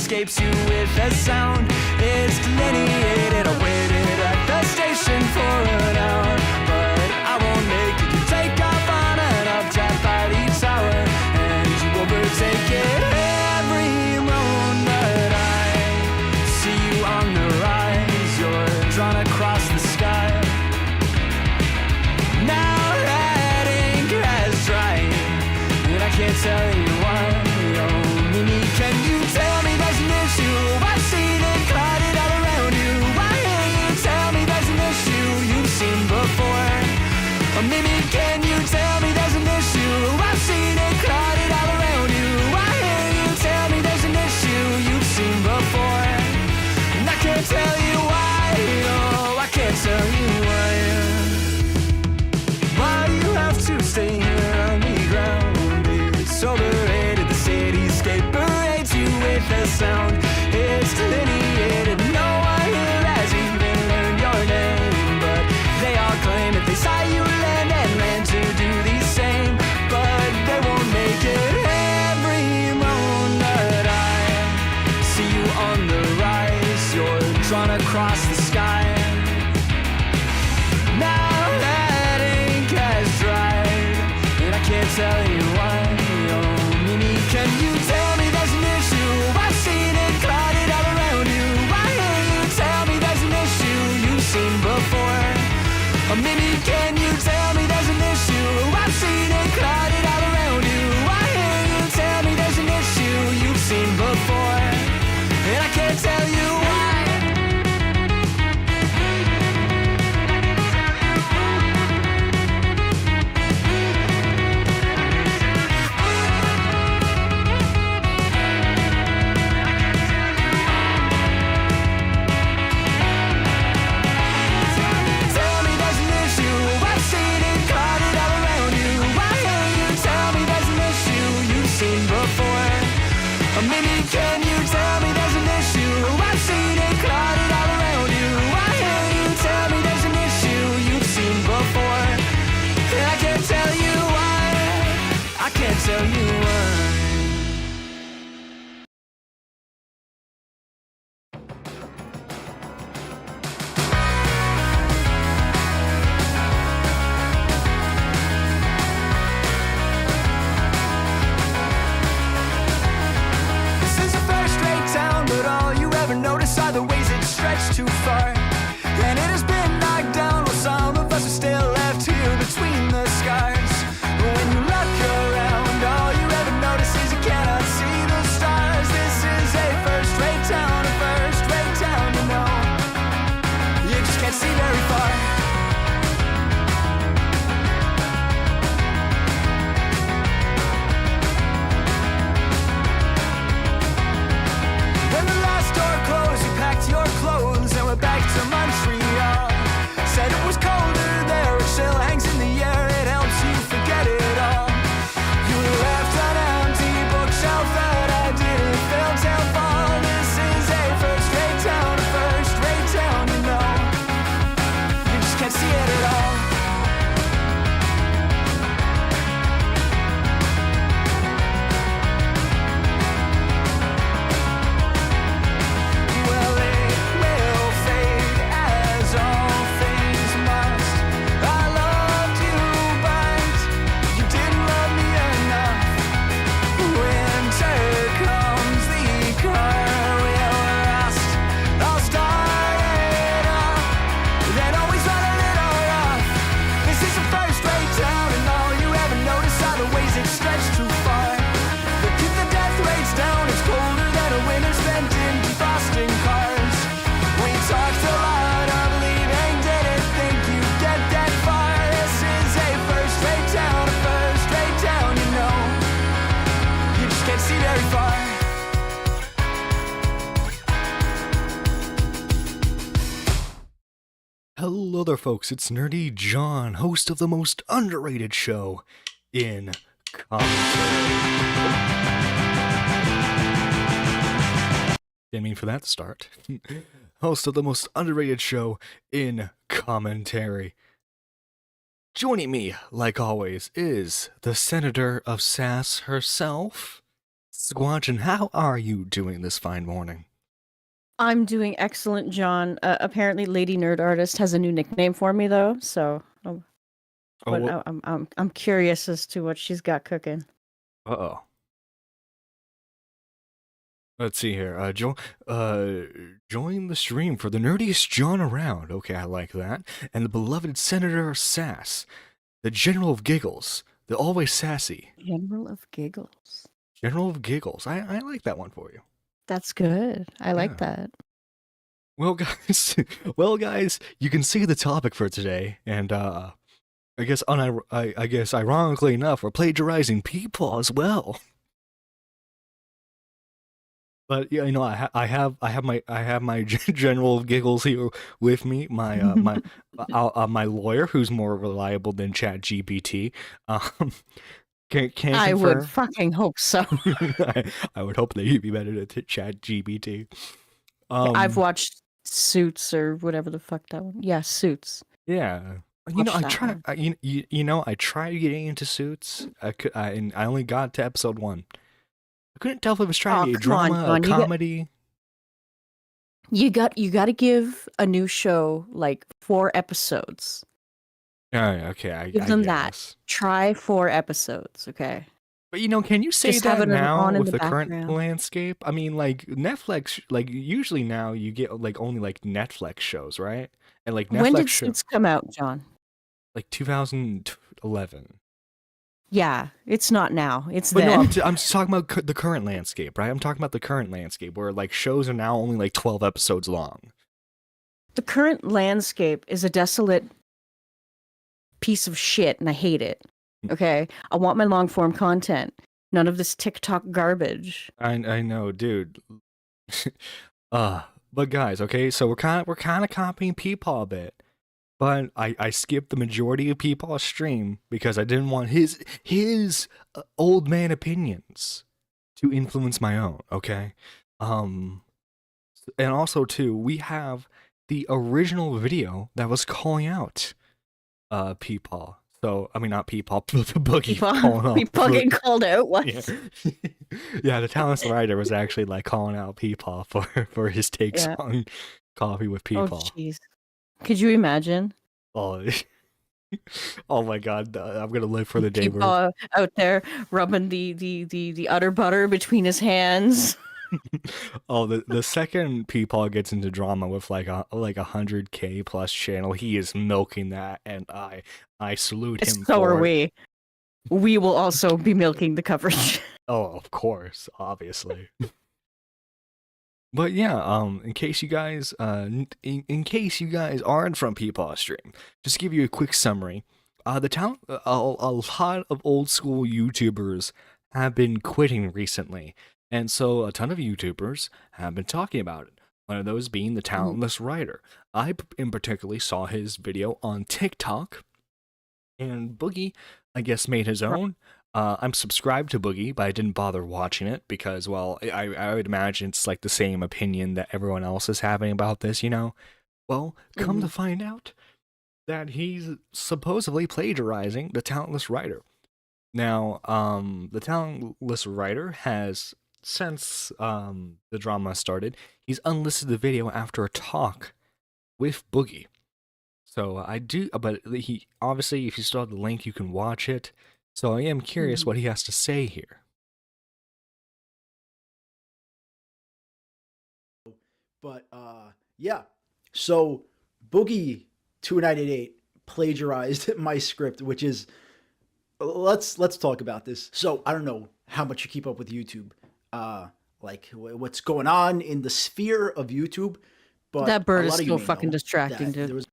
escapes you with a sound. It's delineated. I waited at the station for an hour, but I won't make it. You take off on an updraft by the tower, and you overtake it. Every moment I see you on the rise, you're drawn across the sky. Now that ink has dried, and I can't tell you why. Oh, Mimi, can you tell me there's an issue? I've seen it clouded all around you. Why can't you tell me there's an issue you've seen before? Oh, Mimi, can you tell me there's an issue? I've seen it clouded all around you. Why can't you tell me there's an issue you've seen before? And I can't tell you why. No, I can't tell you why. Why you have to stay here on the ground? It's overrated. The cityscape parades you with a sound. It's delineated. No one here has even learned your name, but they all claim that they saw you land and land to do the same, but they won't make it. Every moment I see you on the rise, you're drawn across the sky. Now that ink has dried, and I can't tell you why. Oh, Mimi, can you tell me there's an issue? I've seen it clouded all around you. Why can't you tell me there's an issue you've seen before? Oh, Mimi, can you tell me there's an issue? I've seen it clouded all around you. Why can't you tell me there's an issue you've seen before? And I can't tell you why. Tell me there's an issue. I've seen it clouded all around you. Why can't you tell me there's an issue you've seen before? Oh, Mimi, can you tell me there's an issue? I've seen it clouded all around you. Why can't you tell me there's an issue you've seen before? And I can't tell you why. I can't tell you why. This is a first-rate town, but all you ever notice are the ways it stretched too far. And it has been knocked down, while some of us are still left here between the scars. But when you look around, all you ever notice is you cannot see the stars. This is a first-rate town, you know. You just can't see very far. When the last door closed, you packed your clothes and went back to Montreal. Said it was colder there, it still hangs in the air, it helps you forget it all. You left an empty bookshelf that I didn't fill till fall. This is a first-rate town, you know. You just can't see it at all. Well, it will fade as all things must. I loved you, but you didn't love me enough. Winter comes, the car will rust. I'll start it up, then always run a little rough. This is a first-rate town, and all you ever notice are the ways it stretched too far. But keep the death rates down, it's colder than a winter spent in defrosting cars. We talked a lot of leaving, didn't think you'd get that far. This is a first-rate town, you know. You just can't see very far. Hello there, folks. It's Nerdy John, host of the most underrated show in commentary. Didn't mean for that to start. Host of the most underrated show in commentary. Joining me, like always, is the Senator of Sass herself, Squatch, and how are you doing this fine morning? I'm doing excellent, John. Apparently, Lady Nerd Artist has a new nickname for me, though. So, Oh, but well, I'm curious as to what she's got cooking. uh-oh. Let's see here. Join the stream for the nerdiest John around. Okay, I like that. And the beloved Senator Sass, the General of Giggles, the always sassy General of Giggles. General of Giggles. I like that one for you. That's good. I like Yeah. that. Well, guys, you can see the topic for today, and I guess I guess ironically enough, we're plagiarizing people as well. But yeah, I have my General of Giggles here with me. My lawyer, who's more reliable than ChatGPT. Um, can I would confirm. fucking hope so. I would hope that you'd be better to ChatGPT. I've watched Suits or whatever the fuck that one. Yeah, Suits. Yeah. Watch that one. I tried getting into Suits. And I only got to episode 1. I couldn't tell if it was trying to be a come on, drama, a John, comedy. You got to give a new show like 4 episodes. Oh, okay, I Give them that. guess. Try 4 episodes, okay? But can you say Just have that it now on in with the the current background. landscape? I mean, like Netflix, like usually now you get like only like Netflix shows, right? And like When Netflix did show Suits come out, John? like 2011. Yeah, it's not now. It's But no, then. I'm just talking about the current landscape, right? I'm talking about the current landscape where like shows are now only like 12 episodes long. The current landscape is a desolate piece of shit, and I hate it. Okay? I want my long form content. None of this TikTok garbage. I know, dude. But guys, okay, so we're kind of copying Peepaw a bit. But I skipped the majority of Peepaw's stream because I didn't want his old man opinions to influence my own, okay? And also too, we have the original video that was calling out Peepaw. So, I mean, not Peepaw, the Boogie calling out. Peepaw getting called out? What? Yeah. Yeah, the talentless writer was actually like calling out Peepaw for his takes on Coffee with Oh, Peepaw. jeez. Could you imagine? Oh, oh my god, I'm gonna live for the day where Peepaw out there rubbing the utter butter between his hands. oh, the second Peepaw gets into drama with like a 100K plus channel, he is milking that, and I salute him. So for are it. we. We will also be milking the coverage. Oh, of course, obviously. But yeah, in case you guys, in case you guys aren't from Peepaw stream, just to give you a quick summary. A lot of old school YouTubers have been quitting recently, and so a ton of YouTubers have been talking about it. One of those being the talentless writer. I in particularly saw his video on TikTok, and Boogie, I guess, made his own. I'm subscribed to Boogie, but I didn't bother watching it because, well, I would imagine it's like the same opinion that everyone else is having about this, you know? Well, come to find out that he's supposedly plagiarizing the talentless writer. Now, the talentless writer has, since the drama started, he's unlisted the video after a talk with Boogie. So I do, but he obviously, if you still have the link, you can watch it. So I am curious what he has to say here. But yeah, so Boogie 2988 plagiarized my script, which is let's talk about this. So I don't know how much you keep up with YouTube, like what's going on in the sphere of YouTube. But that bird is so so fucking distracting, dude.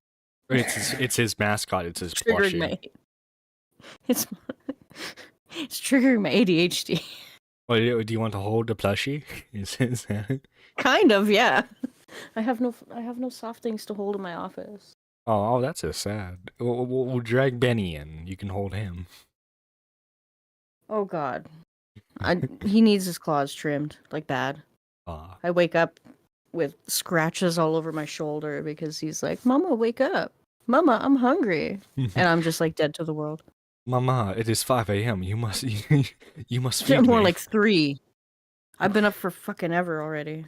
It's his mascot. It's his plushie. It's triggering my ADHD. Well, do you want to hold the plushie? Is that? Kind of, yeah. I have no soft things to hold in my office. Oh, that's so sad. We'll drag Benny in. You can hold him. Oh God, he needs his claws trimmed, like bad. I wake up with scratches all over my shoulder because he's like, "Mama, wake up! Mama, I'm hungry," and I'm just like dead to the world. Mama, it is 5 a.m. You must feed More me. like 3. I've been up for fucking ever already.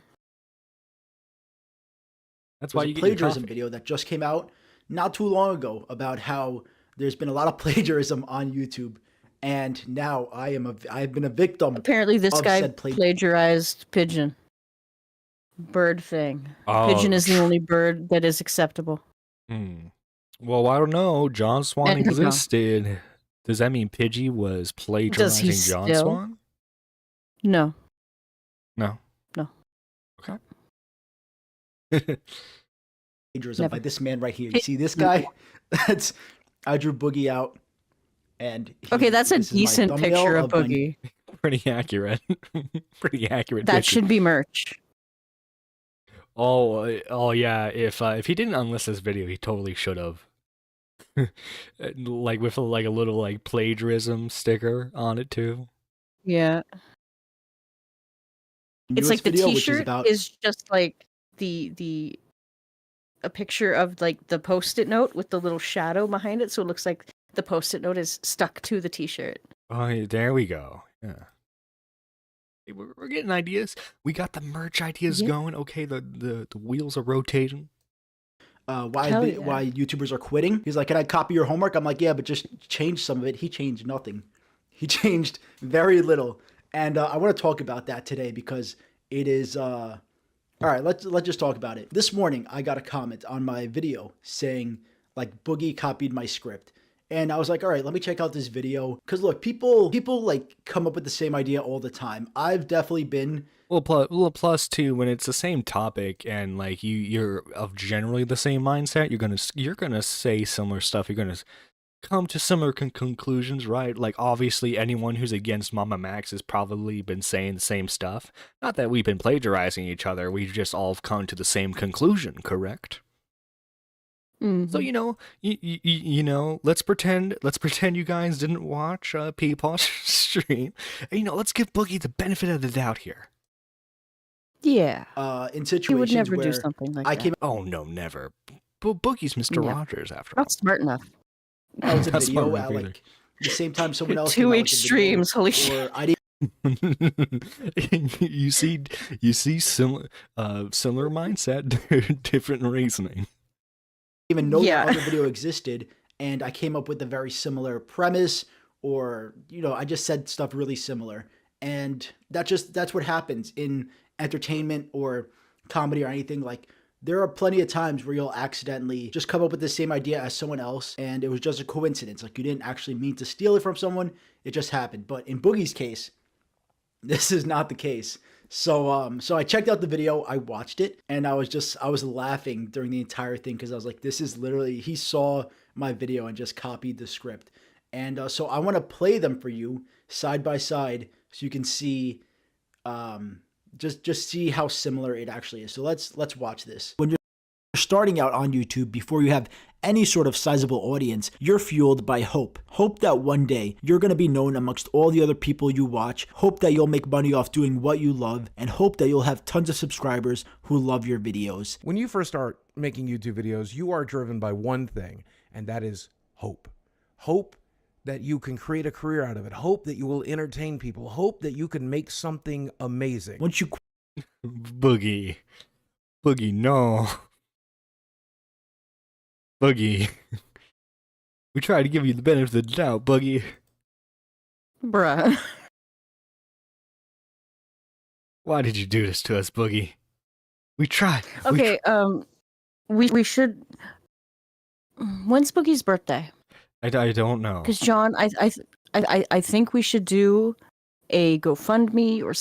That's why There's you a get your plagiarism coffee. video that just came out not too long ago about how there's been a lot of plagiarism on YouTube, and now I've been a victim Apparently, this of guy said plagiarized pigeon. Bird thing. Oh, Pigeon is the only bird that is acceptable. Well, I don't know. John Swan And no. existed. Does that mean Pidgey was plagiarizing John still? Swan? No. No. No. Okay. plagiarism Never. by this man right here. You see this guy? I drew Boogie out, and Okay, that's a this is my decent thumbnail picture of my- Boogie. Pretty accurate. Pretty accurate. That picture. should be merch. Oh yeah. If he didn't unlist this video, he totally should have. Like with like a little like plagiarism sticker on it too. Yeah. It's newest like the video, which T-shirt about is just like the a picture of like the Post-it note with the little shadow behind it, so it looks like the Post-it note is stuck to the T-shirt. Oh, yeah, there we go. Yeah. Hey, we're getting ideas. We got the merch ideas Yeah. going. Okay, the wheels are rotating. why Hell yeah. why YouTubers are quitting. He's like, "Can I copy your homework?" I'm like, "Yeah, but just change some of it." He changed nothing. He changed very little, and I want to talk about that today because it is. All right, let's just talk about it. This morning, I got a comment on my video saying like Boogie copied my script. And I was like, all right, let me check out this video. Cause look, people like come up with the same idea all the time. I've definitely been Well, plus too, when it's the same topic and like you're of generally the same mindset, you're gonna say similar stuff. You're gonna come to similar conclusions, right? Like obviously, anyone who's against Mama Max has probably been saying the same stuff. Not that we've been plagiarizing each other. We've just all come to the same conclusion, correct? Mhm. So you know, let's pretend you guys didn't watch Peepaw's stream. And, let's give Boogie the benefit of the doubt here. Yeah. in He situations would never where do something like I that. came Oh no, never. Boogie's Mr. No. Rogers after all. Not smart enough. out with a That's video smart at enough like the same time someone else Two came out with a video, extremes, holy shit. or I didn't you see similar mindset, different reasoning. even know Yeah. that other video existed, and I came up with a very similar premise, or I just said stuff really similar, and that's what happens in entertainment or comedy or anything. Like there are plenty of times where you'll accidentally just come up with the same idea as someone else, and it was just a coincidence. Like you didn't actually mean to steal it from someone; it just happened. But in Boogie's case, this is not the case. So I checked out the video, I watched it, and I was laughing during the entire thing because I was like, this is literally, he saw my video and just copied the script. And so I want to play them for you side by side so you can see just see how similar it actually is. So let's watch this. When you're starting out on YouTube, before you have any sort of sizable audience, you're fueled by hope. Hope that one day you're going to be known amongst all the other people you watch. Hope that you'll make money off doing what you love, and hope that you'll have tons of subscribers who love your videos. When you first start making YouTube videos, you are driven by one thing, and that is hope. Hope that you can create a career out of it. Hope that you will entertain people. Hope that you can make something amazing. Once you Boogie, no. Boogie. We try to give you the benefit of the doubt, Boogie. Bruh. Why did you do this to us, Boogie? We tried. Okay, we should. When's Boogie's birthday? I don't know. Because John, I think we should do a GoFundMe or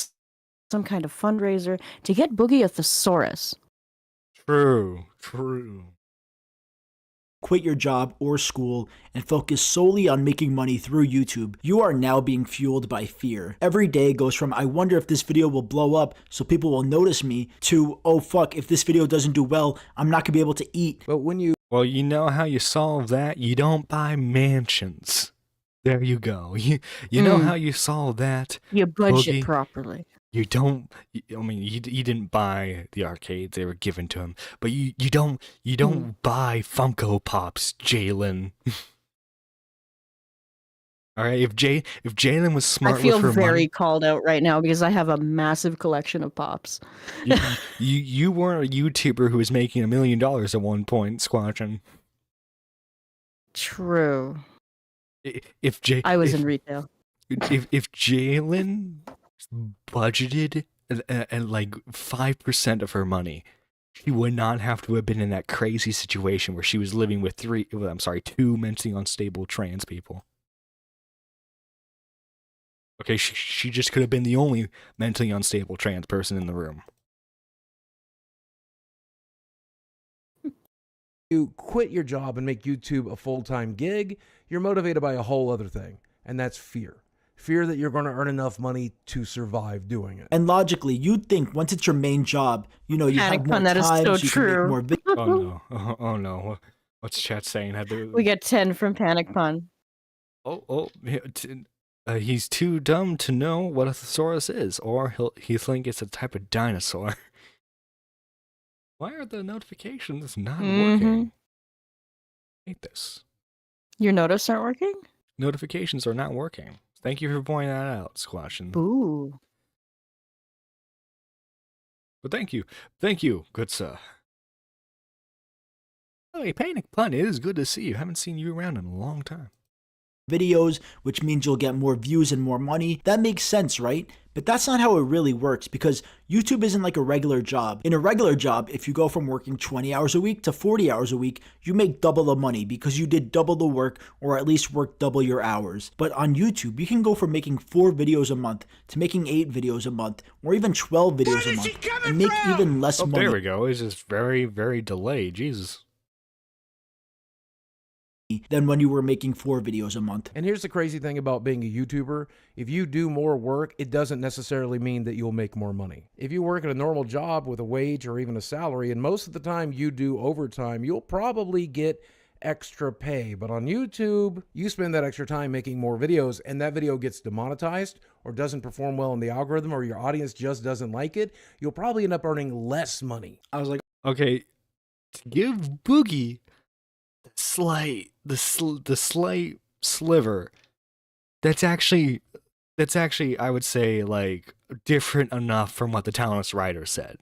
some kind of fundraiser to get Boogie a thesaurus. True. quit your job or school and focus solely on making money through YouTube, you are now being fueled by fear. Every day goes from, I wonder if this video will blow up so people will notice me, to, oh fuck, if this video doesn't do well, I'm not gonna be able to eat. But when you Well, you know how you solve that? You don't buy mansions. There you go. You know how you solve that? You budget Boogie. properly. You don't. I mean, you didn't buy the arcades; they were given to him. But you don't buy Funko Pops, Jalen. All right, if Jalen was I smart feel with her very money, called out right now because I have a massive collection of pops. you weren't a YouTuber who was making $1 million at one point, Squatching. True. If J I was if in retail. if Jalen budgeted and like 5% of her money, she would not have to have been in that crazy situation where she was living with two mentally unstable trans people. Okay, she just could have been the only mentally unstable trans person in the room. You quit your job and make YouTube a full-time gig, you're motivated by a whole other thing, and that's fear. Fear that you're going to earn enough money to survive doing it. And logically, you'd think once it's your main job, you know, you Panic have more pun, that is time, so so you can make true. more videos. Oh no! Oh no! What's chat saying? We get 10 from Panic Pun. He's too dumb to know what a thesaurus is, or he'll think it's a type of dinosaur. Why are the notifications not working? I hate this. Your notice aren't working? Notifications are not working. Thank you for pointing that out, Squashin. Ooh. But thank you, good sir. Hey, Panic Pun, it is good to see you. Haven't seen you around in a long time. Videos, which means you'll get more views and more money. That makes sense, right? But that's not how it really works, because YouTube isn't like a regular job. In a regular job, if you go from working 20 hours a week to 40 hours a week, you make double the money because you did double the work, or at least work double your hours. But on YouTube, you can go from making 4 videos a month to making 8 videos a month, or even 12 videos a month, and make even less money. There we go. It's just very, very delayed. Jesus. Than when you were making 4 videos a month. And here's the crazy thing about being a YouTuber. If you do more work, it doesn't necessarily mean that you'll make more money. If you work at a normal job with a wage or even a salary, and most of the time you do overtime, you'll probably get extra pay. But on YouTube, you spend that extra time making more videos, and that video gets demonetized or doesn't perform well in the algorithm, or your audience just doesn't like it, you'll probably end up earning less money. I was like, okay, to give Boogie the slight sliver, that's actually I would say like different enough from what the talentless writer said.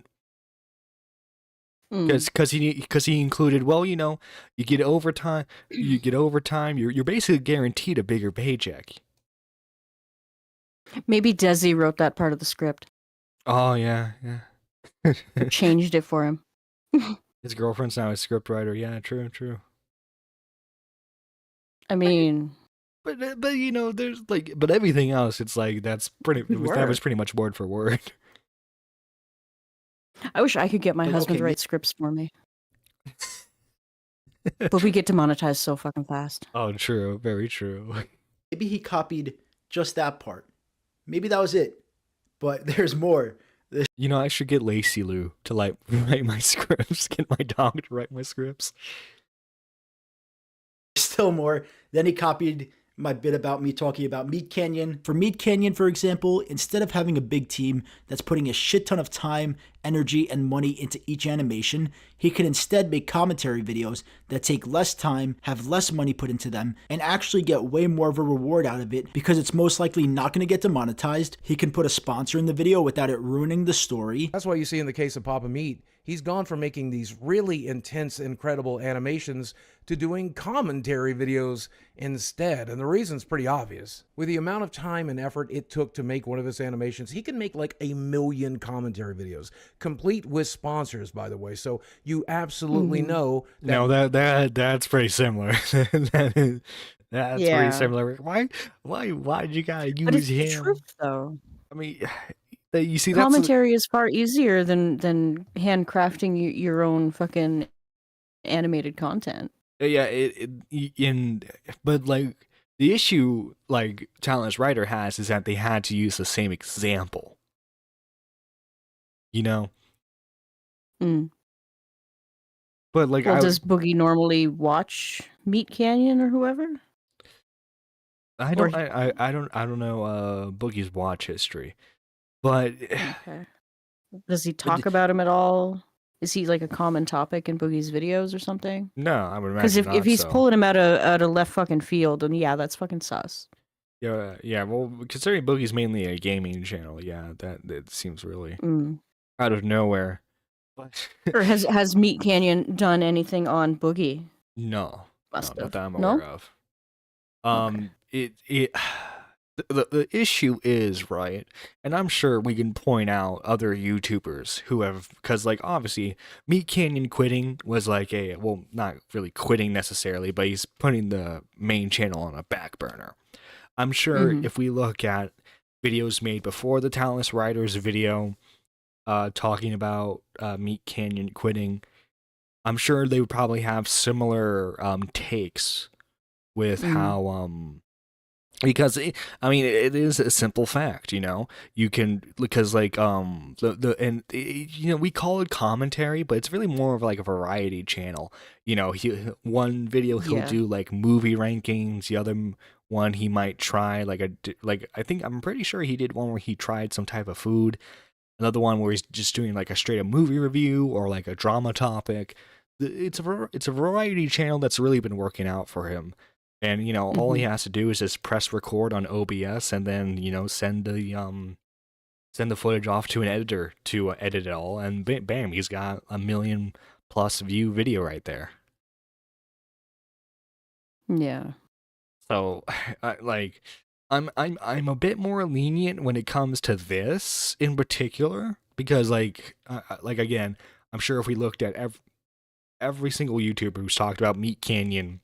Because he included, well, you know, you get overtime, you're basically guaranteed a bigger paycheck. Maybe Desi wrote that part of the script. Oh yeah. Changed it for him. His girlfriend's now a script writer. Yeah, true. I mean, but you know, there's like, but everything else, it's like that was pretty much word for word. I wish I could get my husband to write scripts for me. But we get demonetized so fucking fast. Oh, true, very true. Maybe he copied just that part. Maybe that was it. But there's more. You know, I should get Lacey Lou to like write my scripts. Get my dog to write my scripts. Still more. Then he copied my bit about me talking about Meat Canyon. For Meat Canyon, for example, instead of having a big team that's putting a shit ton of time, energy, and money into each animation, he can instead make commentary videos that take less time, have less money put into them, and actually get way more of a reward out of it because it's most likely not going to get demonetized. He can put a sponsor in the video without it ruining the story. That's why you see in the case of Papa Meat, he's gone from making these really intense, incredible animations to doing commentary videos instead. And the reason's pretty obvious. With the amount of time and effort it took to make one of his animations, he can make like 1 million commentary videos, complete with sponsors, by the way. So you absolutely know that. No, that's pretty similar. That's pretty similar. Why did you gotta use but it's him? The truth, though. I mean, you see, commentary is far easier than handcrafting your own fucking animated content. Yeah, but like the issue like Talentless Writer has is that they had to use the same example. You know? But like, does Boogie normally watch Meat Canyon or whoever? I don't know Boogie's watch history, but okay. Does he talk about him at all? Is he like a common topic in Boogie's videos or something? No, I would imagine because if he's pulling him out of left fucking field, then yeah, that's fucking sus. Yeah. Well, considering Boogie's mainly a gaming channel, yeah, that seems really Mm. out of nowhere. But Or has Meat Canyon done anything on Boogie? no, Must not have. that I'm aware No? of. Okay. It the issue is, right, and I'm sure we can point out other YouTubers who have, because like obviously Meat Canyon quitting was like a, well, not really quitting necessarily, but he's putting the main channel on a back burner. I'm sure Mm-hmm. if we look at videos made before the Talentless Writers video, talking about Meat Canyon quitting, I'm sure they would probably have similar takes with Mm-hmm. how because I mean it is a simple fact, you know. You can, because like the and you know, we call it commentary, but it's really more of like a variety channel. You know, one video he'll Yeah. do like movie rankings, the other one he might try like like I think I'm pretty sure he did one where he tried some type of food. Another one where he's just doing like a straight up movie review or like a drama topic. It's a variety channel that's really been working out for him. And you know, all he Mm-hmm. has to do is just press record on OBS and then, you know, send the footage off to an editor to edit it all, and bam, he's got a million plus view video right there. Yeah. So, like, I'm a bit more lenient when it comes to this in particular, because like again, I'm sure if we looked at every single YouTuber who's talked about Meat Canyon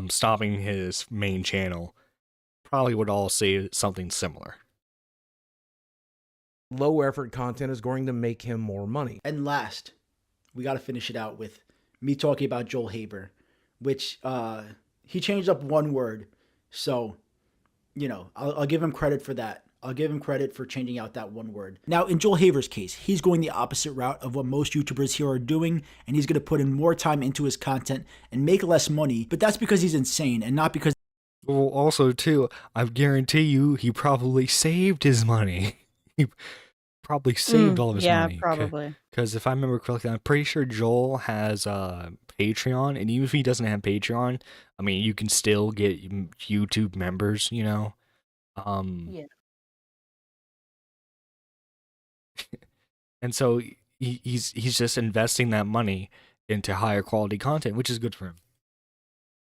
stopping his main channel, probably would all say something similar. Low effort content is going to make him more money. And last, we got to finish it out with me talking about Joel Haber, which he changed up one word. So, you know, I'll give him credit for that. I'll give him credit for changing out that one word. Now, in Joel Haver's case, he's going the opposite route of what most YouTubers here are doing, and he's going to put in more time into his content and make less money, but that's because he's insane and not because. Well, also too, I guarantee you, he probably saved his money. He probably saved all of his Yeah, money. probably. Because if I remember correctly, I'm pretty sure Joel has Patreon, and even if he doesn't have Patreon, I mean, you can still get YouTube members, you know. Yeah. And so he's just investing that money into higher quality content, which is good for him.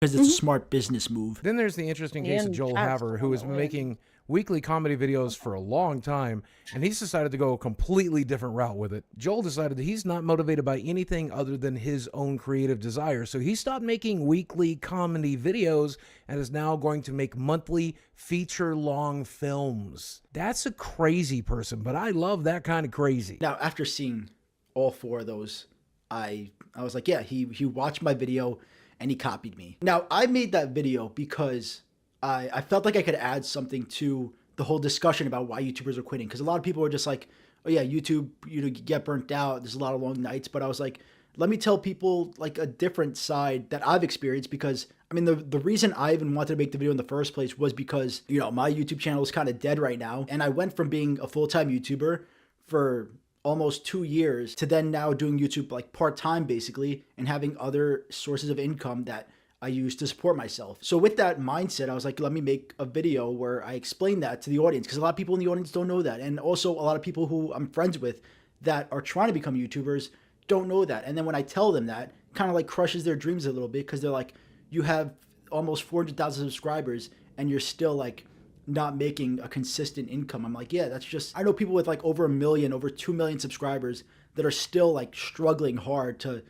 Because it's a smart business move. Then there's the interesting case of And Joel that's Haver, who has been way. making weekly comedy videos for a long time, and he's decided to go a completely different route with it. Joel decided that he's not motivated by anything other than his own creative desire, so he stopped making weekly comedy videos and is now going to make monthly feature-long films. That's a crazy person, but I love that kind of crazy. Now, after seeing all four of those, I was like, yeah, he watched my video and he copied me. Now, I made that video because I felt like I could add something to the whole discussion about why YouTubers are quitting. Because a lot of people are just like, oh yeah, YouTube, you know, get burnt out. There's a lot of long nights. But I was like, let me tell people like a different side that I've experienced. Because I mean, the reason I even wanted to make the video in the first place was because, you know, my YouTube channel is kind of dead right now. And I went from being a full-time YouTuber for almost 2 years to then now doing YouTube like part-time basically, and having other sources of income that I use to support myself. So with that mindset, I was like, let me make a video where I explain that to the audience, because a lot of people in the audience don't know that. And also a lot of people who I'm friends with that are trying to become YouTubers don't know that. And then when I tell them that, kind of like crushes their dreams a little bit, because they're like, you have almost 400,000 subscribers and you're still like not making a consistent income. I'm like, yeah, that's just, I know people with like over 1 million, over 2 million subscribers that are still like struggling hard to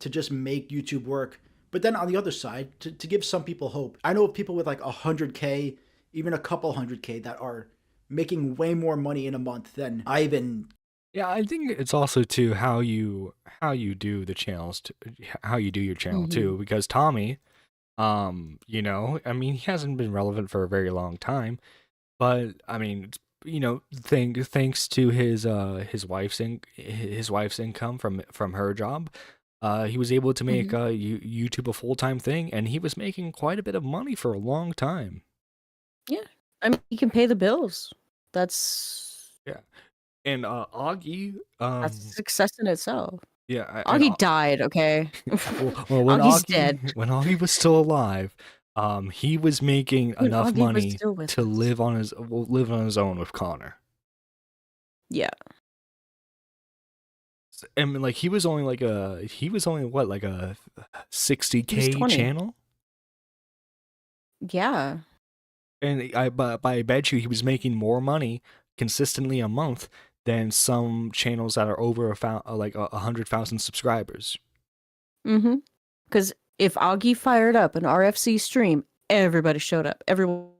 just make YouTube work. But then on the other side, to give some people hope, I know of people with like 100K, even a couple 100K that are making way more money in a month than I even. Yeah, I think it's also too how you do the channels, how you do your channel too. Because Tommy, you know, I mean, he hasn't been relevant for a very long time, but I mean, you know, thanks to his wife's income from her job, he was able to make YouTube a full-time thing, and he was making quite a bit of money for a long time. Yeah. I mean, you can pay the bills. That's Yeah, and Augie, that's success in itself. yeah, Augie died, okay? well, when Augie's dead. Augie was still alive, He was making Dude, enough Augie was money still with to us. live on his own with Connor. Yeah. And like he was only what, like a He was 60K 20. channel? Yeah. And but I bet you he was making more money consistently a month than some channels that are over like 100,000 subscribers. Mm-hmm. Because if Augie fired up an RFC stream, everybody showed up. Everyone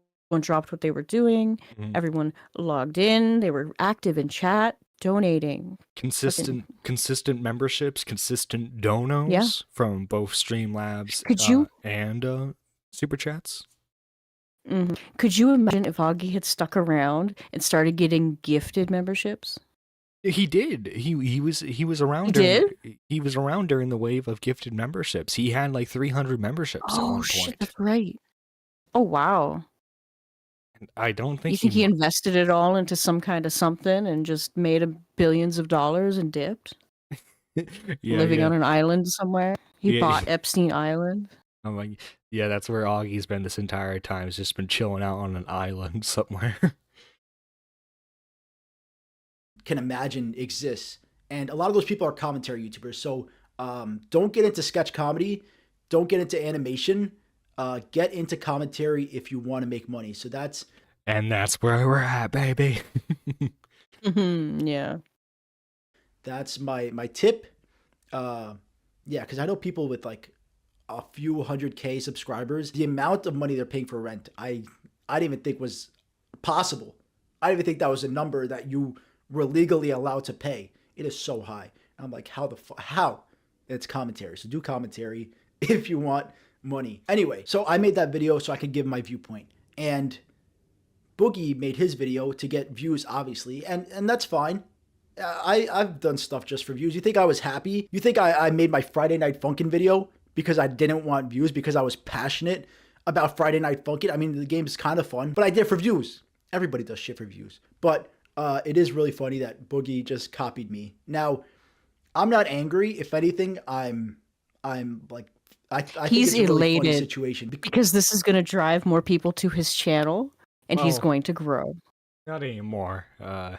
dropped what they were doing. Mhm. Everyone logged in. They were active in chat, donating. Consistent memberships, consistent donos from both Streamlabs Could you? and Super Chats. Mhm. Could you imagine if Augie had stuck around and started getting gifted memberships? He did. He was around. He was around during the wave of gifted memberships. He had like 300 memberships at one point. Shit, that's right. Oh wow. I don't think You think he invested it all into some kind of something and just made billions of dollars and dipped? Living on an island somewhere. He bought Epstein Island. I'm like, yeah, that's where Augie's been this entire time. He's just been chilling out on an island somewhere. Can imagine exists. And a lot of those people are commentary YouTubers. So don't get into sketch comedy. Don't get into animation. Get into commentary if you want to make money. So that's where we're at, baby. Yeah. That's my tip. Yeah, because I know people with like a few 100K subscribers. The amount of money they're paying for rent, I didn't even think was possible. I didn't even think that was a number that you were legally allowed to pay. It is so high. And I'm like, how? It's commentary. So do commentary if you want money. Anyway, so I made that video so I could give my viewpoint. And Boogie made his video to get views, obviously. And that's fine. I've done stuff just for views. You think I was happy? You think I made my Friday Night Funkin' video because I didn't want views, because I was passionate about Friday Night Funkin'? I mean, the game's kind of fun, but I did it for views. Everybody does shit for views. But it is really funny that Boogie just copied me. Now, I'm not angry. If anything, I'm like, I think He's it's a really elated funny situation because this is going to drive more people to his channel, and he's going to grow. Not anymore.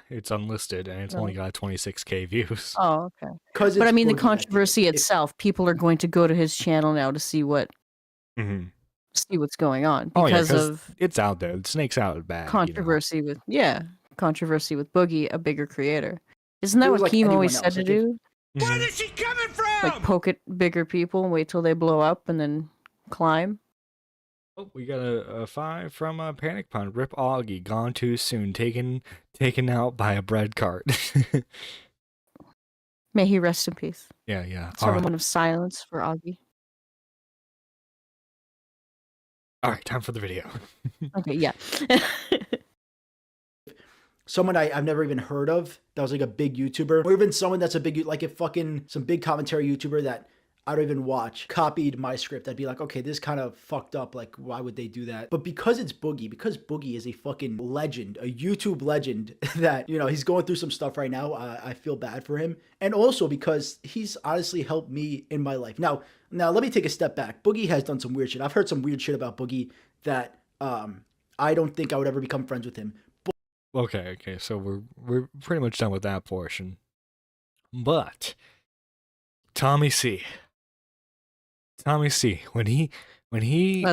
It's unlisted and it's only got 26K views. Oh, okay. But I mean, the controversy itself, people are going to go to his channel now to see what's going on because of it's out there. The snake's out bad. Controversy with Boogie, a bigger creator. Isn't that what like Keem always anyone said else, to do? Where is she coming from? Like poke at bigger people and wait till they blow up and then climb. Oh, we got a 5 from Panic Pun. Rip Augie, gone too soon. Taken out by a bread cart. May he rest in peace. Yeah. It's a moment of silence for Augie. All right, time for the video. Okay, yeah. Someone I've never even heard of that was like a big YouTuber, or even someone that's a big, like if fucking some big commentary YouTuber that I don't even watch copied my script, I'd be like, okay, this kind of fucked up. Like, why would they do that? But because it's Boogie, because Boogie is a fucking legend, a YouTube legend that, you know, he's going through some stuff right now. I feel bad for him. And also because he's honestly helped me in my life. Now let me take a step back. Boogie has done some weird shit. I've heard some weird shit about Boogie that I don't think I would ever become friends with him. Okay, so we're pretty much done with that portion. But Tommy C, when he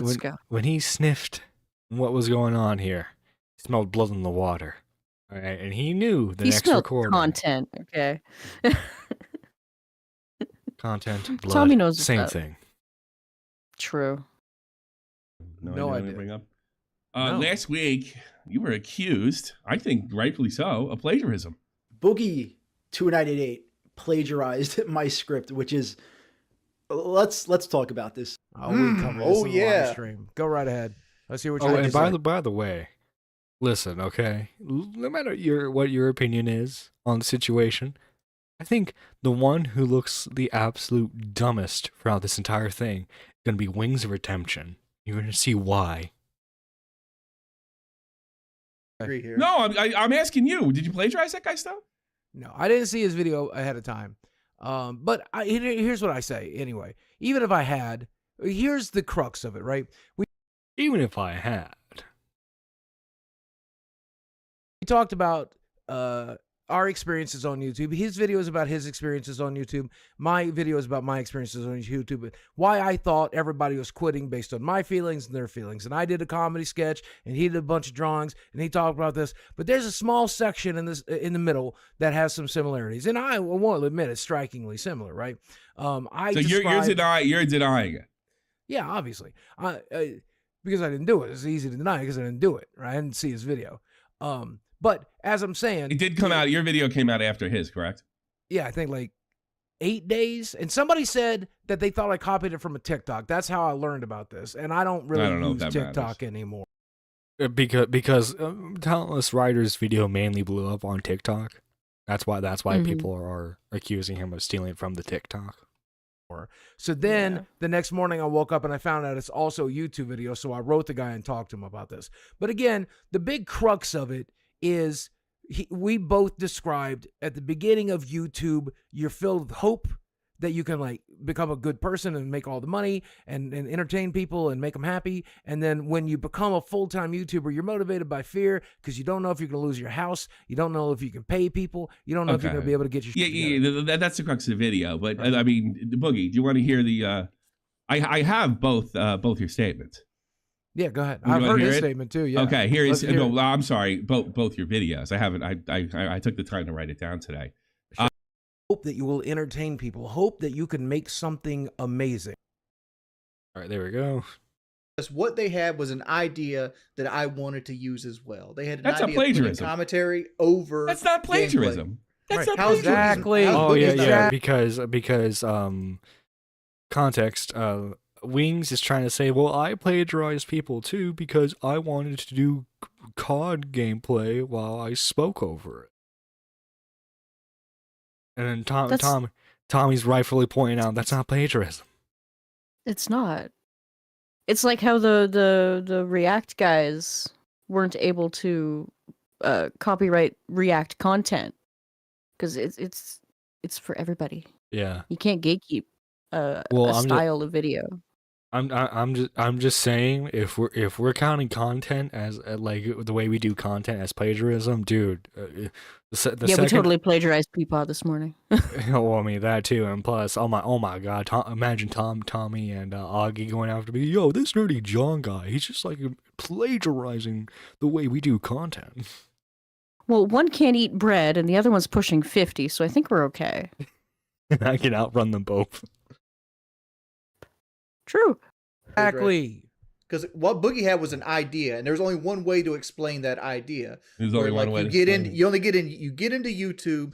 sniffed what was going on here, he smelled blood in the water. All right, and he knew the next recording. Content, okay. Content, blood, Tommy knows same thing. True. No idea. Bring up. No. Last week, you were accused, I think rightfully so, of plagiarism. Boogie 2988 plagiarized my script, which is, let's talk about this. Oh, we covered this in the live stream. Go right ahead. Let's hear what you have to say. And by the way, listen, okay, no matter what your opinion is on the situation, I think the one who looks the absolute dumbest throughout this entire thing is going to be Wings of Redemption. You're going to see why. Here. No, I'm asking you. Did you plagiarize that guy's stuff? No, I didn't see his video ahead of time. But here's what I say anyway. Even if I had, here's the crux of it, right? Even if I had. We talked about our experiences on YouTube. His video is about his experiences on YouTube. My video is about my experiences on YouTube. Why I thought everybody was quitting based on my feelings and their feelings. And I did a comedy sketch, and he did a bunch of drawings, and he talked about this. But there's a small section in the middle that has some similarities, and I won't admit it's strikingly similar, right? You're denying it. Yeah, obviously. Because I didn't do it. It's easy to deny because I didn't do it, right? I didn't see his video. But as I'm saying, it did come out. Your video came out after his, correct? Yeah, I think like 8 days. And somebody said that they thought I copied it from a TikTok. That's how I learned about this. And I don't really use TikTok anymore. Because Talentless Rider's video mainly blew up on TikTok. That's why people are accusing him of stealing from the TikTok. So then the next morning I woke up and I found out it's also a YouTube video. So I wrote the guy and talked to him about this. But again, the big crux of it is we both described at the beginning of YouTube, you're filled with hope that you can like become a good person and make all the money and entertain people and make them happy. And then when you become a full-time YouTuber, you're motivated by fear because you don't know if you're going to lose your house. You don't know if you can pay people. You don't know if you're going to be able to get your shit together. Yeah, that's the crux of the video. But right. I mean, Boogie, do you want to hear the? I have both your statements. Yeah, go ahead. I've heard his statement too. Yeah. Okay, here is. No, I'm sorry. Both your videos. I haven't. I took the time to write it down today. Hope that you will entertain people. Hope that you can make something amazing. All right, there we go. What they had was an idea that I wanted to use as well. They had an That's idea not plagiarism. Of commentary over. That's not plagiarism. Gameplay. That's not How's plagiarism. Exactly. Oh yeah, because context. Wings is trying to say, well, I plagiarized people too because I wanted to do COD gameplay while I spoke over it. And then Tommy's rightfully pointing out that's not plagiarism. It's not. It's like how the React guys weren't able to copyright React content because it's for everybody. Yeah, you can't gatekeep a style of video. I'm just saying if we're counting content as like the way we do content as plagiarism, dude. We totally plagiarized Peapod this morning. Well, I mean that too, and plus, oh my god, imagine Tommy and Augie going after me. Yo, this Nerdy John guy, he's just like plagiarizing the way we do content. Well, one can't eat bread, and the other one's pushing 50, so I think we're okay. I can outrun them both. True. Exactly. Because what Boogie had was an idea, and there's only one way to explain that idea. There's only one way. You get into YouTube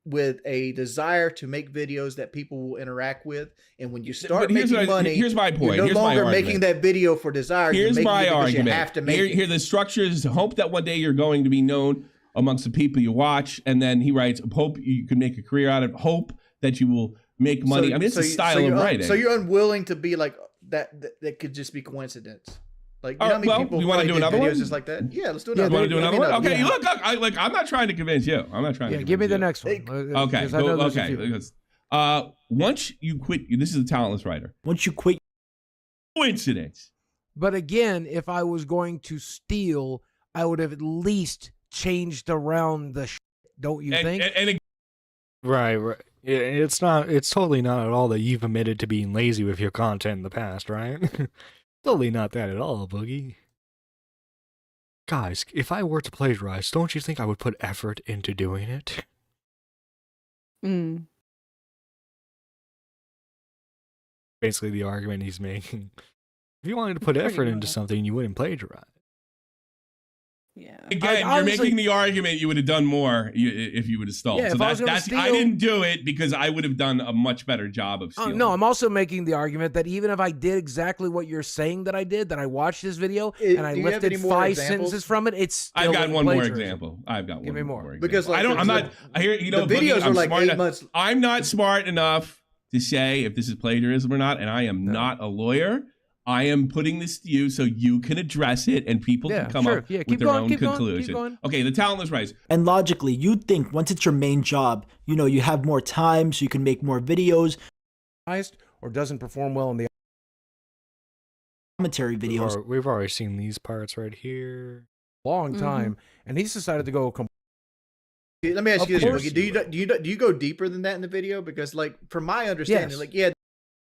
with a desire to make videos that people will interact with, and when you start making money, here's my point. You're no longer making that video for desire. Here's my argument. You have to make here the structure is to hope that one day you're going to be known amongst the people you watch, and then he writes, hope you can make a career out of it, hope that you will make money. I mean, it's a style of writing. So you're unwilling to be like that could just be coincidence. Like, you know how many people you want to do another one? Just like that? Yeah, let's do another one. Want to do another one? Okay, look, I'm not trying to convince you. I'm not trying to. Give me the next one. Okay, once you quit, this is a talentless writer. Once you quit, coincidence. But again, if I was going to steal, I would have at least changed around the don't you think? Right. It's totally not at all that you've admitted to being lazy with your content in the past, right? Totally not that at all, Boogie. Guys, if I were to plagiarize, don't you think I would put effort into doing it? Basically the argument he's making. If you wanted to put effort into something, you wouldn't plagiarize. Yeah. Again, you're making the argument you would have done more if you would have stolen. Yeah, so I didn't do it because I would have done a much better job of stealing. No, I'm also making the argument that even if I did exactly what you're saying that I did, that I watched this video and I lifted 5 sentences from it, it's still I've got one more example. Give me more. Because like, I'm not. I hear the videos are like 8 months. I'm not smart enough to say if this is plagiarism or not, and I am not a lawyer. I am putting this to you so you can address it and people can come up with their own conclusion. Okay, the talentless writers. And logically, you'd think once it's your main job, you have more time so you can make more videos. Or doesn't perform well in the commentary videos. We've already seen these parts right here. Long time, and he's decided to go. Let me ask you this: course Boogie, do you go deeper than that in the video? Because, like, from my understanding, Yes. like, yeah,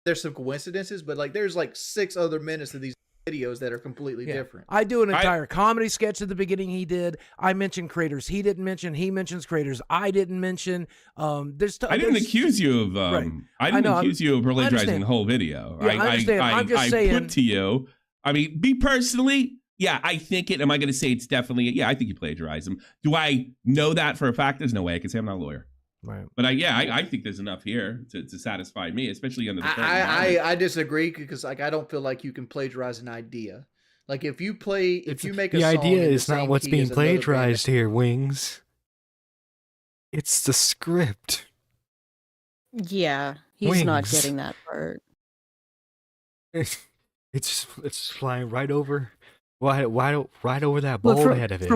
there's some coincidences, but like, there's like 6 other minutes of these videos that are completely different. I do an entire comedy sketch at the beginning. He did. I mentioned creators he didn't mention. He mentions creators I didn't mention. I didn't accuse you of. I didn't accuse you of plagiarizing the whole video. Yeah, I understand. I'm just saying. I put to you. I mean, me personally. Yeah, I think it. Am I going to say it's definitely? Yeah, I think you plagiarized him. Do I know that for a fact? There's no way I can say I'm not a lawyer. Right. But I think there's enough here to satisfy me, especially under the. I disagree because like I don't feel like you can plagiarize an idea. Like if you make a the song idea in the is not same what's key being as another band plagiarized here, Wings. It's the script. Yeah, he's not Wings. getting that part. It's flying right over, right over that bald head of his.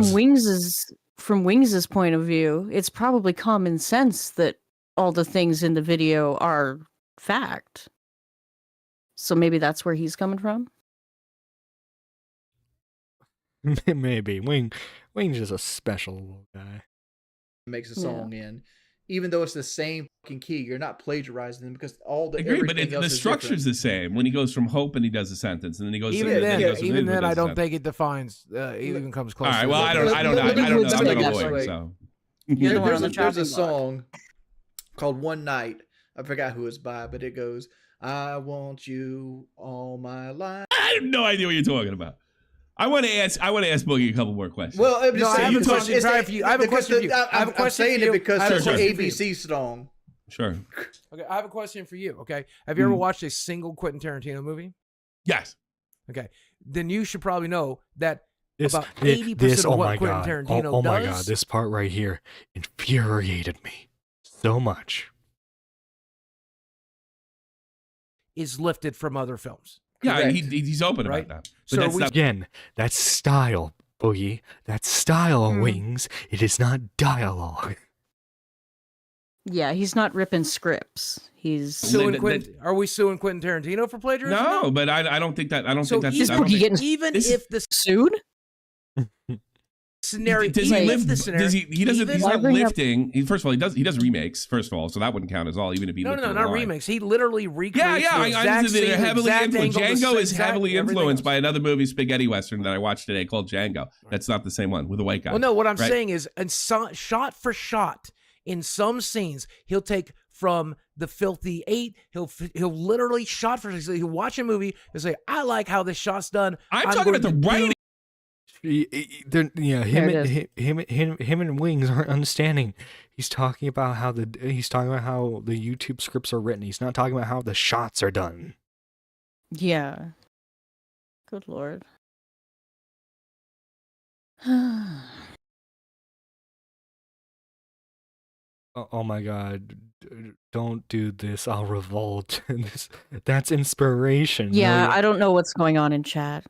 From Wings's point of view, it's probably common sense that all the things in the video are fact. So maybe that's where he's coming from. Maybe Wings is a special little guy. makes a song in, even though it's the same fucking key, you're not plagiarizing them because all the agree, but the structure's the same. When he goes from hope and he does a sentence, and then he goes even then, I don't think it defines even comes close. All right, well, I don't know. I'm not a lawyer, so. There's a song called One Night. I forgot who it's by, but it goes, I want you all my life. I have no idea what you're talking about. I want to ask Boogie a couple more questions. Well, I'm just saying, I have a question for you. I have a question for you. I'm saying it because it's an ABC song. Sure. Okay, I have a question for you. Okay, have you ever watched a single Quentin Tarantino movie? Yes. Okay, then you should probably know that about 80% this, of what Quentin Tarantino does. Oh my god, this part right here infuriated me so much. Is lifted from other films. Yeah, he's open about that. But so again, that's style, Boogie. That's style, Wings. It is not dialogue. Yeah, he's not ripping scripts. He's suing Quentin. Are we suing Quentin Tarantino for plagiarism? No, but I don't think that. I don't think that's. Even if the sued scenario, does he lift the scenario? He doesn't. He's not lifting. First of all, he does remakes. First of all, so that wouldn't count as all, even if he. No, not remakes. He literally recreates. They're heavily influenced. Django is heavily influenced by another movie, spaghetti western, that I watched today called Django. That's not the same one with a white guy. Well, no, what I'm saying is, and shot for shot, in some scenes, he'll take from the Filthy Eight. He'll literally shot for shot. He'll watch a movie and say, "I like how this shot's done." I'm talking about the writing. Yeah, him and Wings aren't understanding. He's talking about how the YouTube scripts are written. He's not talking about how the shots are done. Yeah. Good Lord. Oh my God! Don't do this. I'll revolt. That's inspiration. Yeah, no, I don't know what's going on in chat.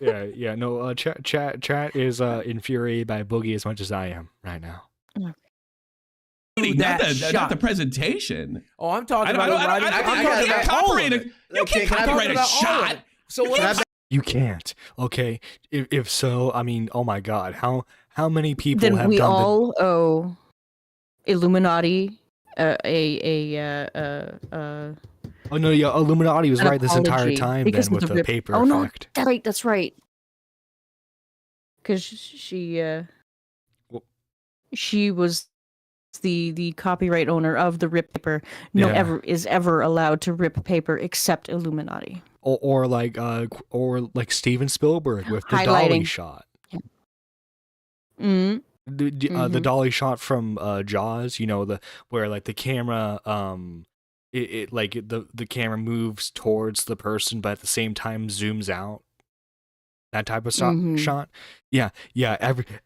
Yeah. No, chat is infuriated by Boogie as much as I am right now. Okay. Not the presentation. Oh, I'm talking about. You can't copyright a shot. So what? You can't. Okay. If so, I mean, oh my God, how many people then have we done? All owe Illuminati Oh no, yeah, Illuminati was right this entire time because then with the paper effect. No, that's right. Because she was the copyright owner of the rip paper. Is ever allowed to rip paper except Illuminati. Or like Steven Spielberg with the dolly shot. Yeah. The dolly shot from Jaws, where like the camera the camera moves towards the person but at the same time zooms out. That type of shot. Yeah.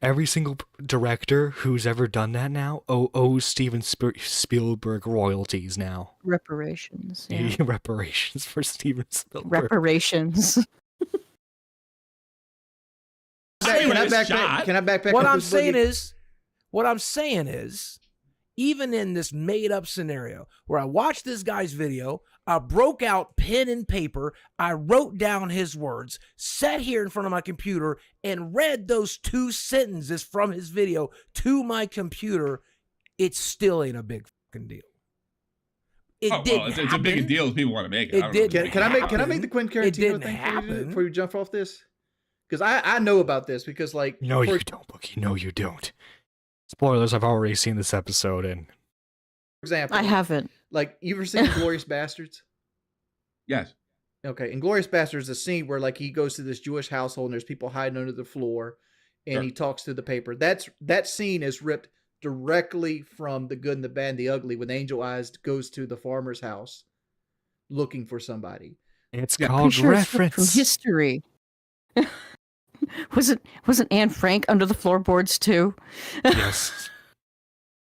Every single director who's ever done that now owes Steven Spielberg royalties now. Reparations. Yeah. Reparations for Steven Spielberg. Reparations. Can I backpack? What I'm saying is, even in this made up scenario where I watched this guy's video, I broke out pen and paper, I wrote down his words, sat here in front of my computer and read those 2 sentences from his video to my computer, it still ain't a big fucking deal. It's a big deal if people want to make it. Can I make the Quentin Tarantino thing before you jump off this? Because I know about this because like no, you don't, Boogie. No, you don't. Spoilers, I've already seen this episode, and for example, I haven't. Like, you ever seen Glorious Bastards? Yes. Okay, in Glorious Bastards, a scene where like he goes to this Jewish household and there's people hiding under the floor, and he talks to the paper. That scene is ripped directly from The Good and the Bad and the Ugly when Angel Eyes goes to the farmer's house looking for somebody. It's called reference from history. Wasn't Anne Frank under the floorboards too? Yes.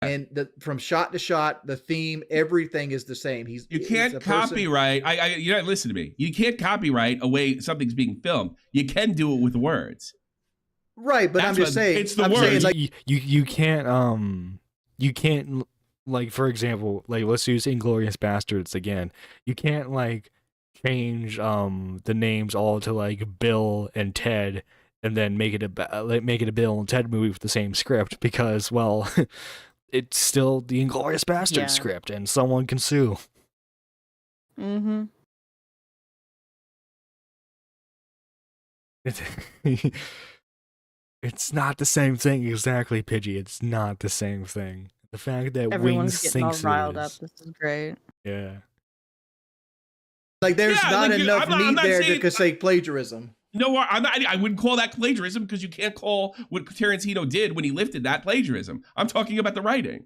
And from shot to shot, the theme, everything is the same. You can't copyright. Listen to me. You can't copyright away something's being filmed. You can do it with words. Right, but I'm just saying. It's the words. Like, you can't like, for example, like, let's use Inglourious Bastards again. You can't like change the names all to like Bill and Ted, and then make it a Bill and Ted movie with the same script, because, well, it's still the Inglourious Bastards script, and someone can sue. Mm-hmm. It's not the same thing exactly, Pidgey. It's not the same thing. The fact that everyone's Wings getting all thinks riled it up. This is great. Yeah. Like, there's not enough meat there to say plagiarism. No, I wouldn't call that plagiarism, because you can't call what Tarantino did when he lifted that plagiarism. I'm talking about the writing.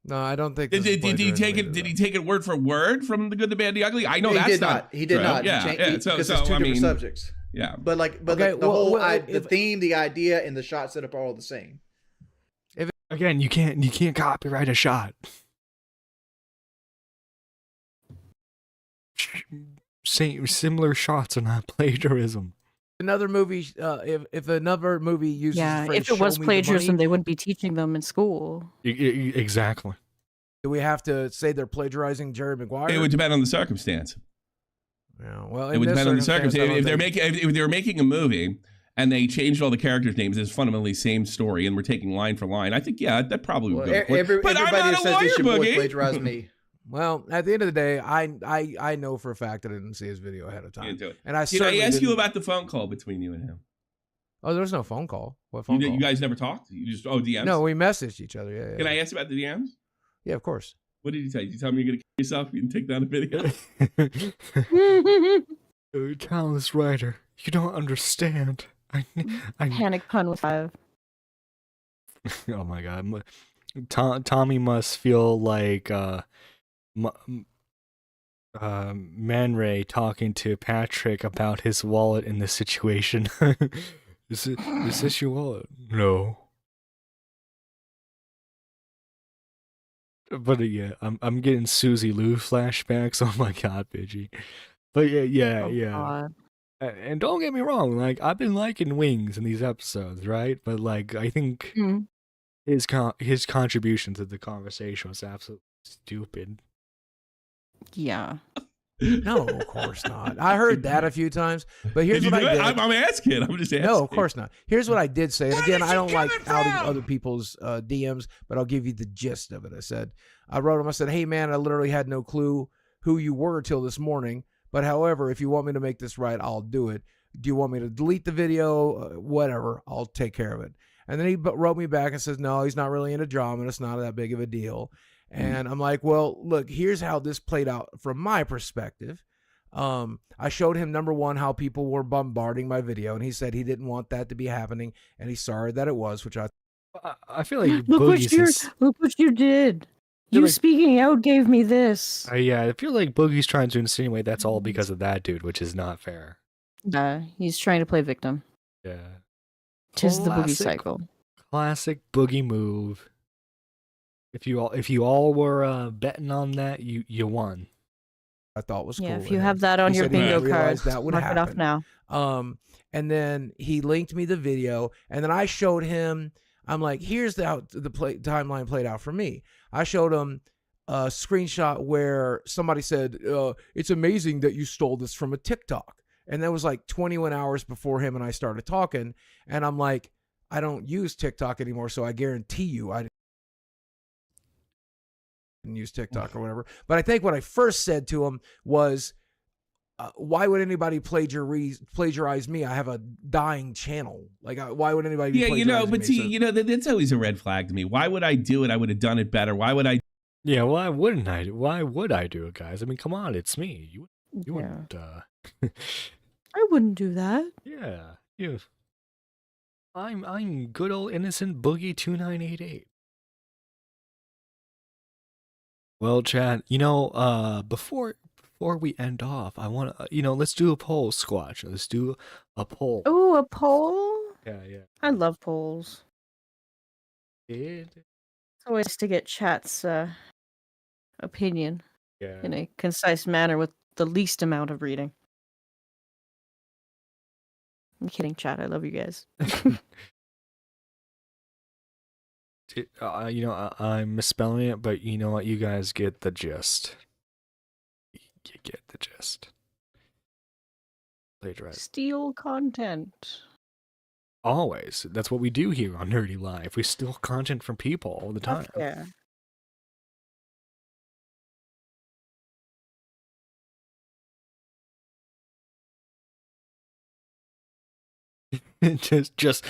No, I don't think. Did he take it? Did he take it word for word from The Good, the Bad, and the Ugly? I know that's not. He did not. Yeah, because it's two different subjects. Yeah, but the theme, the idea, and the shot setup are all the same. Again, you can't copyright a shot. Similar shots are not plagiarism. Another movie, if another movie uses, if it was plagiarism, they wouldn't be teaching them in school. Exactly. Do we have to say they're plagiarizing Jerry Maguire? It would depend on the circumstance. Yeah, well, it would depend on the circumstance. If they're making a movie and they changed all the characters' names, it's fundamentally the same story, and we're taking line for line, I think that probably would go. But everybody that says they should plagiarize me. Well, at the end of the day, I know for a fact that I didn't see his video ahead of time. And I asked you about the phone call between you and him. Oh, there was no phone call. What phone call? You guys never talked? You just DMs? No, we messaged each other. Yeah. Can I ask about the DMs? Yeah, of course. What did he tell you? Did you tell me you're gonna kill yourself? You can take down a video. Talentless writer, you don't understand. I Panic pun with 5. Oh my god, Tommy must feel like Man Ray talking to Patrick about his wallet in this situation. Is this your wallet? No. But yeah, I'm getting Susie Lou flashbacks. Oh my god, Pidgey. But yeah. God. And don't get me wrong, like, I've been liking Wings in these episodes, right? But like, I think his contribution to the conversation was absolutely stupid. Yeah. No, of course not. I heard that a few times, but here's what I did. I'm asking. I'm just asking. No, of course not. Here's what I did say. And again, I don't like outing other people's DMs, but I'll give you the gist of it. I wrote him. I said, "Hey man, I literally had no clue who you were till this morning. But however, if you want me to make this right, I'll do it. Do you want me to delete the video? Whatever, I'll take care of it." And then he wrote me back and says, "No, he's not really into drama. And it's not that big of a deal." And I'm like, well, look, here's how this played out from my perspective. I showed him, number one, how people were bombarding my video, and he said he didn't want that to be happening, and he's sorry that it was, which I feel like look what you did. You speaking out gave me this. Yeah, I feel like Boogie's trying to insinuate that's all because of that dude, which is not fair. He's trying to play victim. Yeah. 'Tis the Boogie cycle. Classic Boogie move. If you all were betting on that, you won. I thought was cool. Yeah, if you have that on your bingo card, mark it off now. And then he linked me the video, and then I showed him. I'm like, here's how the timeline played out for me. I showed him a screenshot where somebody said, it's amazing that you stole this from a TikTok. And that was like 21 hours before him and I started talking. And I'm like, I don't use TikTok anymore, so I guarantee you I didn't use TikTok or whatever. But I think what I first said to him was, why would anybody plagiarize me? I have a dying channel. Like, why would anybody be plagiarizing but me? see, that's always a red flag to me. Why would I do it? I would have done it better. Why would I? Yeah, why wouldn't I? Why would I do it, guys? I mean, come on, it's me. You wouldn't. I wouldn't do that. Yeah, you. I'm good old innocent Boogie 2988. Well, Chad, before we end off, I want to, let's do a poll, Squatch. Let's do a poll. Oh, a poll? Yeah. I love polls. It's always to get Chat's opinion in Yeah. a concise manner with the least amount of reading. I'm kidding, Chat. I love you guys. I'm misspelling it, but you know what? You guys get the gist. You get the gist. Plagiarized. Steal content. Always. That's what we do here on Nerdy Live. We steal content from people all the time. Yeah. just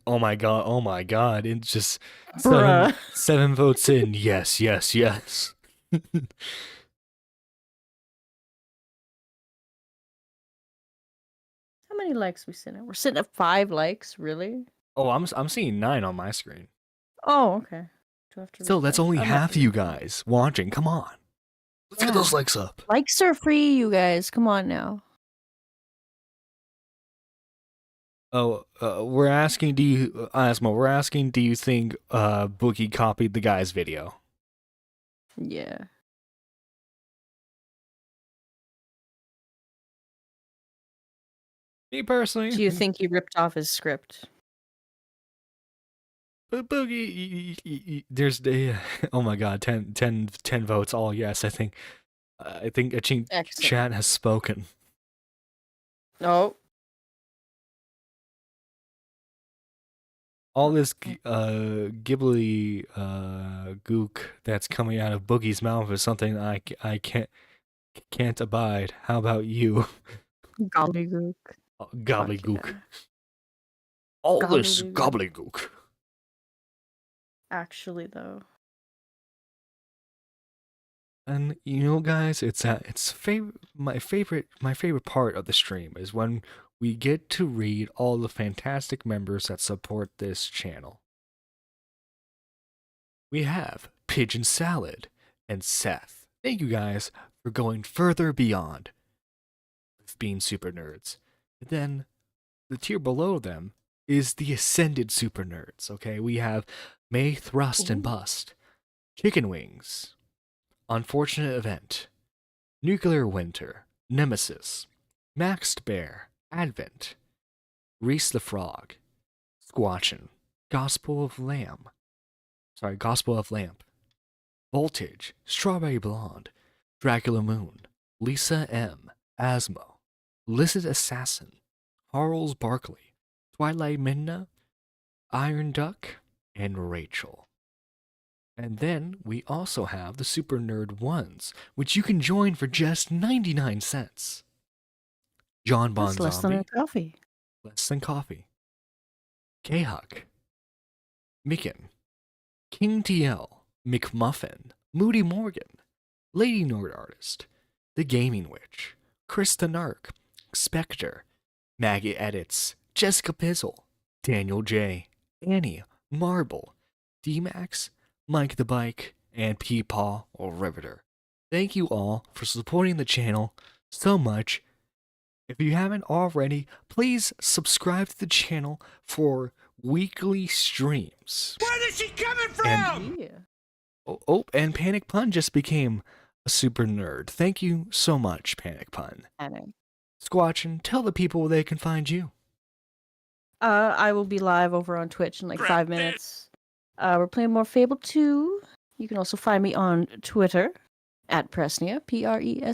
oh my god, it's just Bruh. seven votes in. Yes. How many likes we sitting at? We're sitting at 5 likes, really? Oh, I'm seeing 9 on my screen. Oh, okay. Do I have to Still, that's refresh? only I'm half not- of you guys watching. Come on. Let's get those likes up. Likes are free, you guys. Come on now. Oh, we're asking, do you think Boogie copied the guy's video? Yeah. Me personally. Do you think he ripped off his script? But Boogie, there's oh my god, 10 votes all yes. I think Excellent. chat has spoken. No. All this gibbly gook that's coming out of Boogie's mouth is something I can't abide. How about you? Gobbledygook. Gobbledygook. All this gobbledygook. Actually, though. And guys, my favorite part of the stream is when we get to read all the fantastic members that support this channel. We have Pigeon Salad and Seth. Thank you guys for going further beyond with being super nerds. And then the tier below them is the Ascended Super Nerds. Okay, we have May Thrust and Bust, Chicken Wings, Unfortunate Event, Nuclear Winter, Nemesis, Maxed Bear, Advent, Reese the Frog, Squatchin, Gospel of Lamp, Voltage, Strawberry Blonde, Dracula Moon, Lisa M, Asmo, Illicit Assassin, Harles Barkley, Twilight Midna, Iron Duck, and Rachel. And then we also have the Super Nerd Ones, which you can join for just 99 cents. John Bon That's less than Zombie. a coffee. Less than coffee. K-Huck. Micken. King TL. McMuffin. Moody Morgan. Lady Nerd Artist. The Gaming Witch. Chris the Narc. Spectre. Maggie Edits. Jessica Pizzle. Daniel J. Annie. Marble. D-Max. Mike the Bike. And Peepaw or Riveter. Thank you all for supporting the channel so much. If you haven't already, please subscribe to the channel for weekly streams. Where is she coming from? And, and Panic Pun just became a super nerd. Thank you so much, Panic Pun. Squatchin, tell the people where they can find you. I will be live over on Twitch in like 5 minutes. We're playing more Fable 2. You can also find me on Twitter at Presnia, Pressnia.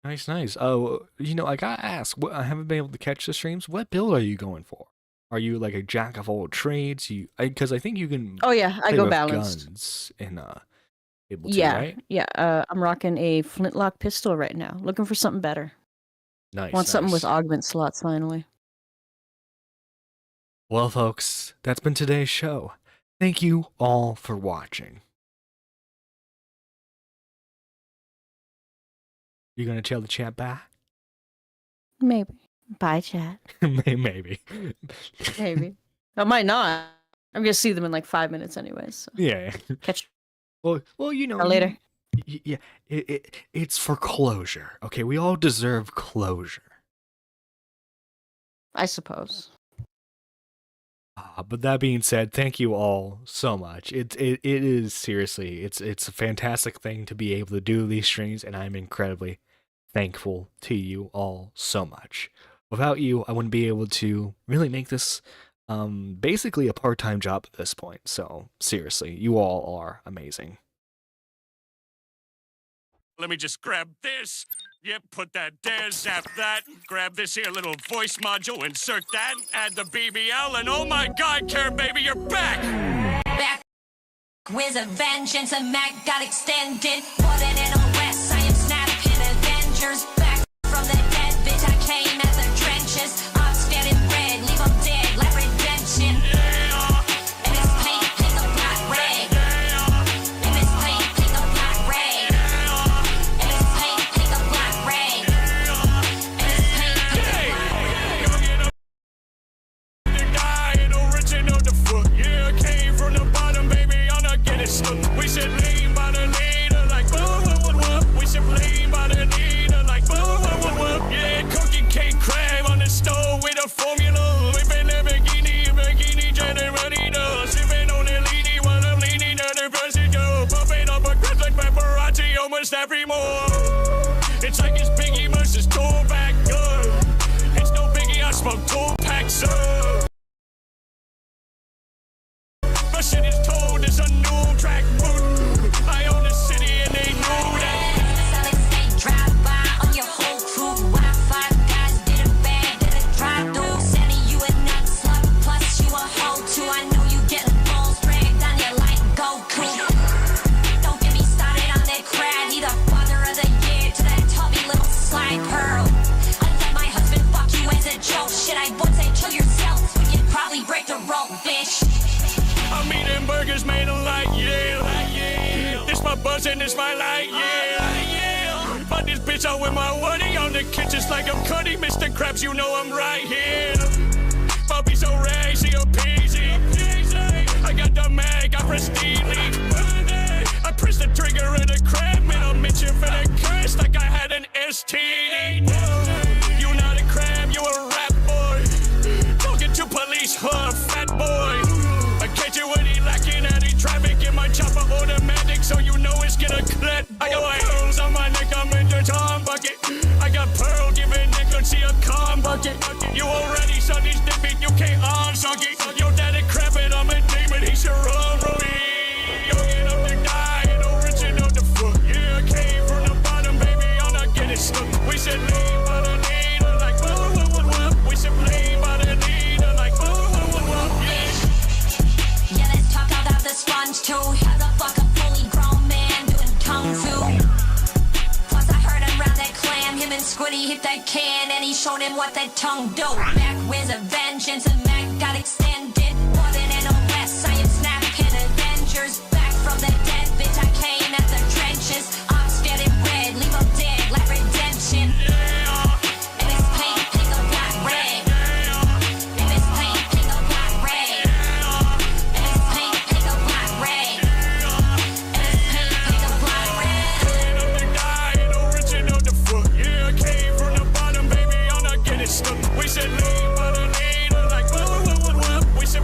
Nice. Oh, I gotta ask. I haven't been able to catch the streams. What build are you going for? Are you like a jack of all trades? Because I think you can. Oh yeah, I play go with balanced. Guns and able to, Yeah, right? yeah. I'm rocking a flintlock pistol right now. Looking for something better. Nice. Want something with nice. augment slots finally. Well, folks, that's been today's show. Thank you all for watching. You gonna tell the chat back? Maybe. Bye, chat. Maybe. Maybe. I might not. I'm gonna see them in like 5 minutes anyways. So. Yeah. Catch. Well, later. Yeah, it's for closure. Okay, we all deserve closure. I suppose. But that being said, thank you all so much. It is seriously, it's a fantastic thing to be able to do these streams, and I'm incredibly thankful to you all so much. Without you, I wouldn't be able to really make this basically a part-time job at this point. So seriously, you all are amazing. Let me just grab this. Yep, put that there, zap that. Grab this here little voice module, insert that, add the BBL, and oh my god, Karen baby, you're back! Back with a vengeance, a Mac got extended. More than an OS, I am snapping Avengers. Back from the dead, bitch, I came at the trenches. I'm getting red, leave them dead, like redemption. And it's paint, paint the block red. And it's paint, paint the block red. And it's paint, paint the block red. And it's paint, paint the block red. Original the foot, yeah, came from the bottom, baby, I'm not getting stuck. We should lean by the leader, like we should lean by the leader, like yeah, cookie cake crab on the stove with a formula. We've been Lamborghini, Generalito, sipping on the leady, while I'm leaning to the president, bumping up a crust like paparazzi almost every morning. It's like it's Biggie versus Tupac, it's no Biggie, I smoke Tupac, sir. My shit is told, it's a new track. I own the city and they know that. Solid state drive by on your whole crew. Wi-Fi guys did a bad, did a drive through. Sending you a nut slug, plus you a hoe too. I know you getting balls dragged on you like Goku. Don't get me started on that crowd. He the father of the year to that tubby little slide pearl. I let my husband fuck you as a joke. Shit, I would say kill yourself. You'd probably break the rope, bitch. I'm eating burgers made of light, yeah. This my buzz and this my light, yeah. But this bitch out with my woody on the kitchen's like I'm Cuddy. Mr. Krabs, you know I'm right here. Puppy so racy, a peasy. I got the mag, I prestige. I press the trigger of the crab, man. I'm itching for the curse like I had an STD. You not a crab, you a rap boy. Talking to police, huh, fat boy. I catch you when he lacking at the traffic in my chopper automatic, so you know it's gonna clap. I got pearls on my neck, I'm in the Tom bucket. I got pearl giving nigga, see a calm bucket. You already saw these dipping, you can't suck it. Yo, daddy crapping, I'm a demon, he should run, Rory. Yo, get up to die, and original the foot. Yeah, I came from the bottom, baby, I'm not getting stuck. We should lean by the leader, like we should lean by the leader, like yeah. Yeah, let's talk about the sponge too. How the fuck a fully grown man doing kung fu? Plus I heard him round that clam. Him and Squiddy hit that can and he showed him what that tongue do. Back with a vengeance and Mac got extended. More than an OS, I am snapping Avengers. Back from the dead, bitch, I came at the trenches. I'm getting red, leave them dead like redemption. And it's paint, paint the block red. And it's paint, paint the block red. And it's paint, paint the block red. And it's paint, paint the block red. Original the foot. Yeah, I came from the bottom, baby, I'm not getting stuck. We should lean by the leader, like we should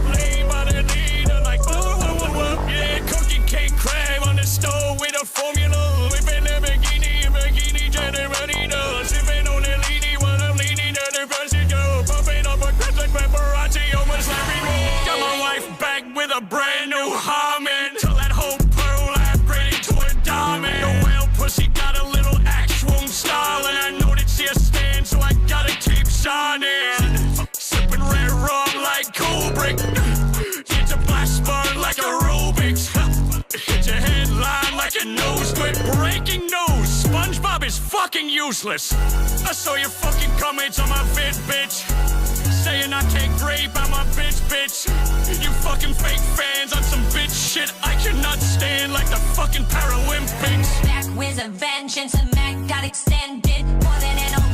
Breaking news, SpongeBob is fucking useless. I saw your fucking comments on my vid, bitch. Saying I can't grape, I'm a bitch. You fucking fake fans on some bitch shit I cannot stand, like the fucking Paralympics. Back with a vengeance, and Mac got extended more than an